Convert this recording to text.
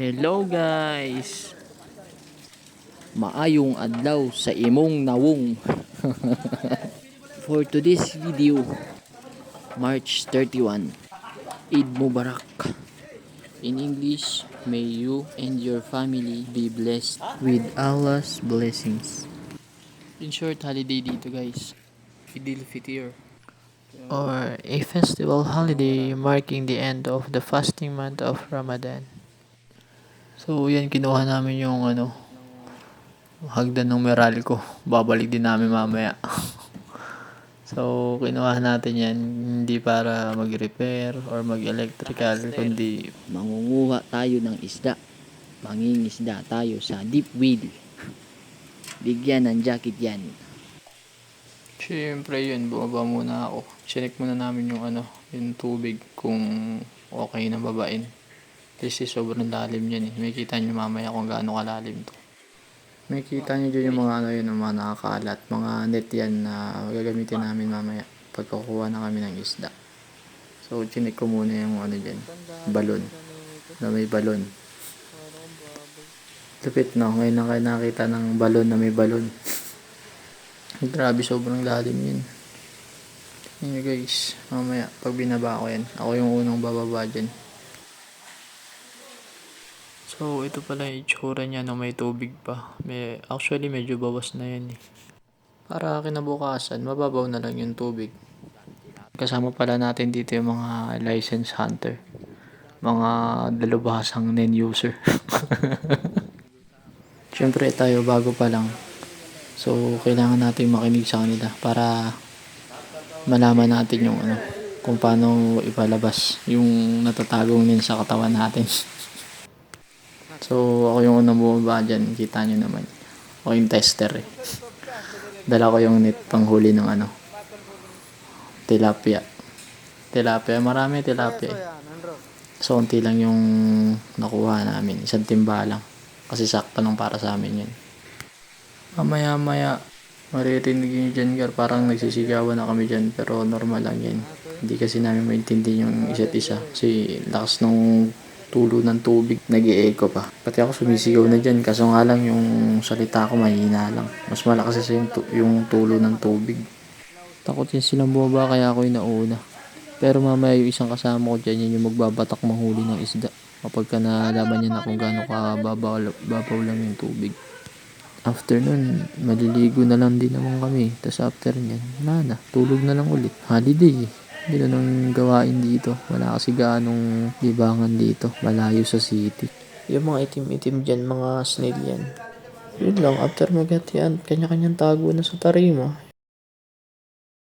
Hello guys! Maayong adlaw sa imong nawong. For today's video, March 31, Eid Mubarak. In English, may you and your family be blessed with Allah's blessings. In short, holiday dito guys. Idil Fitr. Or a festival holiday marking the end of the fasting month of Ramadan. So yan, kinuha namin yung hagdan ng Meralco. Babalik din namin mamaya. So kinuha natin yan hindi para mag-repair or mag-electrical, kundi mangunguha tayo ng isda. Mangingisda tayo sa deep well. Bigyan ng jacket yan. Siyempre yun, bumaba muna ako. Chinek muna namin yung tubig kung okay na babain. Kasi sobrang lalim yan eh. May kita nyo mamaya kung gaano kalalim to. May kita nyo dyan yung mga nakakalat. Mga net yan na gagamitin namin mamaya pagkukuha na kami ng isda. So, chinik ko muna yung dyan. Balon. Na may balon. Lupit no? Ngayon na kayo nakita ng balon na may balon. Grabe, sobrang lalim yun. Yun nyo guys. Mamaya, pag binaba ko yan, ako yung unang bababa dyan. So, ito pala yung itsura niya na may tubig pa. Actually, medyo bawas na yan eh. Para kinabukasan, mababaw na lang yung tubig. Kasama pala natin dito yung mga licensed hunter. Mga dalubhasang non-user. Siyempre, tayo bago pa lang. So, kailangan natin makinig sa kanila para malaman natin yung kung paano ipalabas yung natatagong din sa katawan natin. So, ako yung unang bumaba dyan. Kita nyo naman. Ako yung tester eh. Dala ko yung net panghuli ng tilapia. Marami tilapia eh. So, unti lang yung nakuha namin. Isang timba lang. Kasi sakto lang para sa amin yun. Mamaya, maririnig nyo dyan, parang nagsisigawan na kami dyan. Pero normal lang yan. Hindi kasi namin maintindihan yung isa't isa. Kasi lakas nung tulo ng tubig, nag-e-echo pa. Pati ako sumisigaw na dyan, kaso nga lang yung salita ko mahina lang. Mas malakas kasi yung tulo ng tubig. Takot yan silang bumaba, kaya ako yung nauna. Pero mamaya yung isang kasama ko dyan, yun yung magbabatak manghuli ng isda. Kapag ka nalaman niya na kung gaano ka babaw lang yung tubig. After nun, maliligo na lang din naman kami. Tapos after nyan, tulog na lang ulit. Holiday eh. Gano'n ang gawain dito. Wala kasi gaanong libangan dito. Malayo sa city. Yung mga itim-itim dyan, mga snail yan. Yun lang, after maghatian, kanya-kanyang tago na sa tarima.